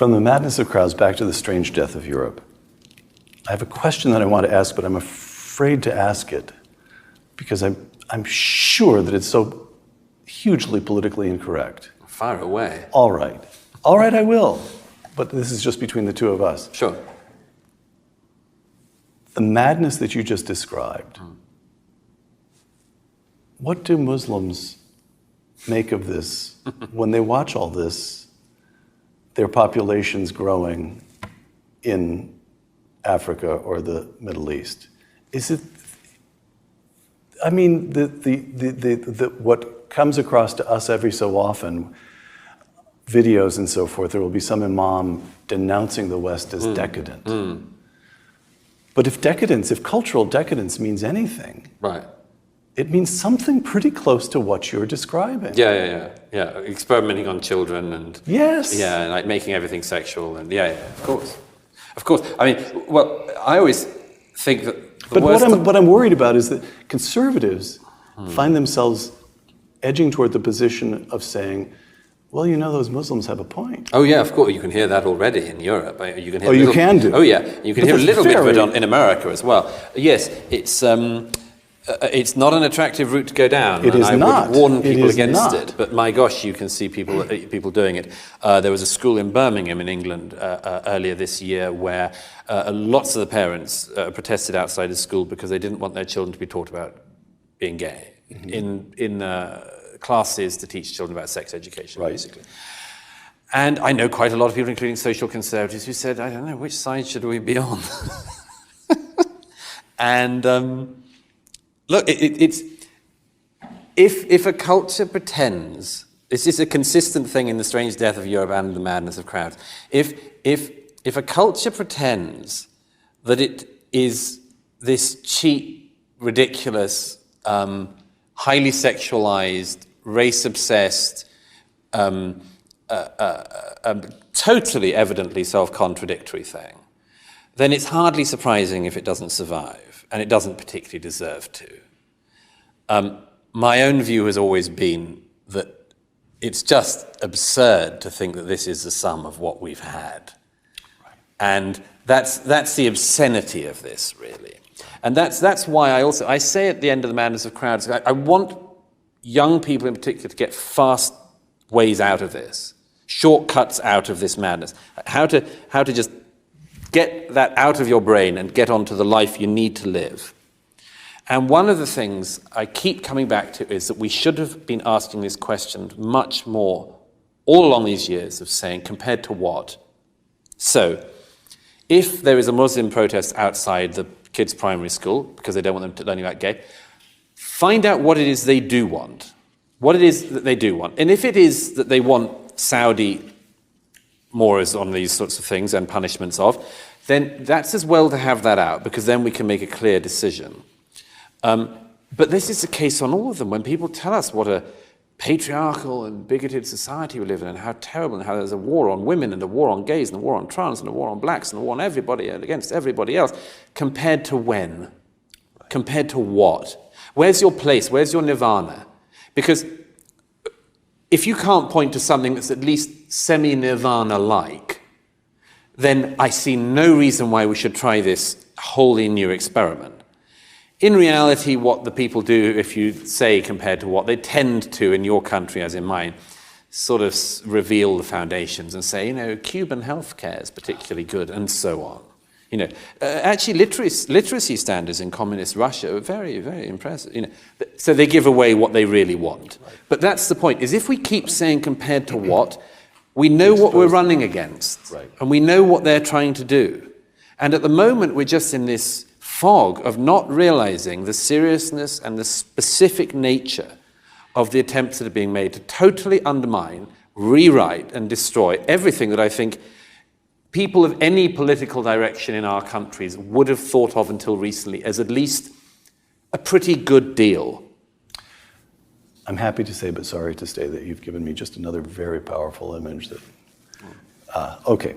From the madness of crowds back to the strange death of Europe. I have a question that I want to ask, but I'm afraid to ask it because I'm sure that it's so hugely politically incorrect. Fire away. All right. All right, I will. But this is just between the two of us. Sure. The madness that you just described, what do Muslims make of this when they watch all this, their populations growing in Africa or the Middle East? Is it, I mean, what comes across to us every so often, videos and so forth, there will be some imam denouncing the West as decadent. But if cultural decadence means anything, right, it means something pretty close to what you're describing. Yeah. Experimenting on children and yes, yeah, and like making everything sexual and yeah, of course. I mean, well, I always think that. But what I'm worried about is that conservatives find themselves edging toward the position of saying, well, you know, those Muslims have a point. Oh yeah, of course. You can hear that already in Europe. You can hear. You can do. Oh yeah, you can hear a little bit of it in America as well. Yes, it's not an attractive route to go down. It is not. I would warn people against not. it. But my gosh, you can see people doing it. There was a school in Birmingham in England earlier this year where lots of the parents protested outside the school because they didn't want their children to be taught about being gay in classes to teach children about sex education, basically. And I know quite a lot of people, including social conservatives, who said, I don't know, which side should we be on? And look, it's if a culture pretends, this is a consistent thing in The Strange Death of Europe and The Madness of Crowds, if a culture pretends that it is this cheap, ridiculous, highly sexualized, race-obsessed, totally evidently self-contradictory thing, then it's hardly surprising if it doesn't survive, and it doesn't particularly deserve to. My own view has always been that it's just absurd to think that this is the sum of what we've had. Right. And that's the obscenity of this, really. And that's why I say at the end of The Madness of Crowds, I want young people in particular to get fast ways out of this, shortcuts out of this madness, how to just get that out of your brain and get onto the life you need to live. And one of the things I keep coming back to is that we should have been asking this question much more all along these years of saying, compared to what? So, if there is a Muslim protest outside the kids' primary school because they don't want them learning about gay, find out what it is they do want. What it is that they do want. And if it is that they want Saudi mores on these sorts of things and punishments of, then that's as well to have that out, because then we can make a clear decision. But this is the case on all of them. When people tell us what a patriarchal and bigoted society we live in and how terrible, and how there's a war on women and a war on gays and a war on trans and a war on blacks and a war on everybody and against everybody else, compared to when? Right. Compared to what? Where's your place? Where's your nirvana? Because if you can't point to something that's at least semi-nirvana-like, then I see no reason why we should try this wholly new experiment. In reality, what the people do, if you say compared to what, they tend to, in your country as in mine, sort of reveal the foundations and say, you know, Cuban healthcare is particularly good, and so on. You know, actually, literacy standards in communist Russia are very, very impressive. You know, so they give away what they really want. Right. But that's the point: is if we keep saying compared to what, we know what we're running against, right, and we know what they're trying to do. And at the moment, we're just in this fog of not realizing the seriousness and the specific nature of the attempts that are being made to totally undermine, rewrite, and destroy everything that I think people of any political direction in our countries would have thought of until recently as at least a pretty good deal. I'm happy to say, but sorry to say, that you've given me just another very powerful image that, okay.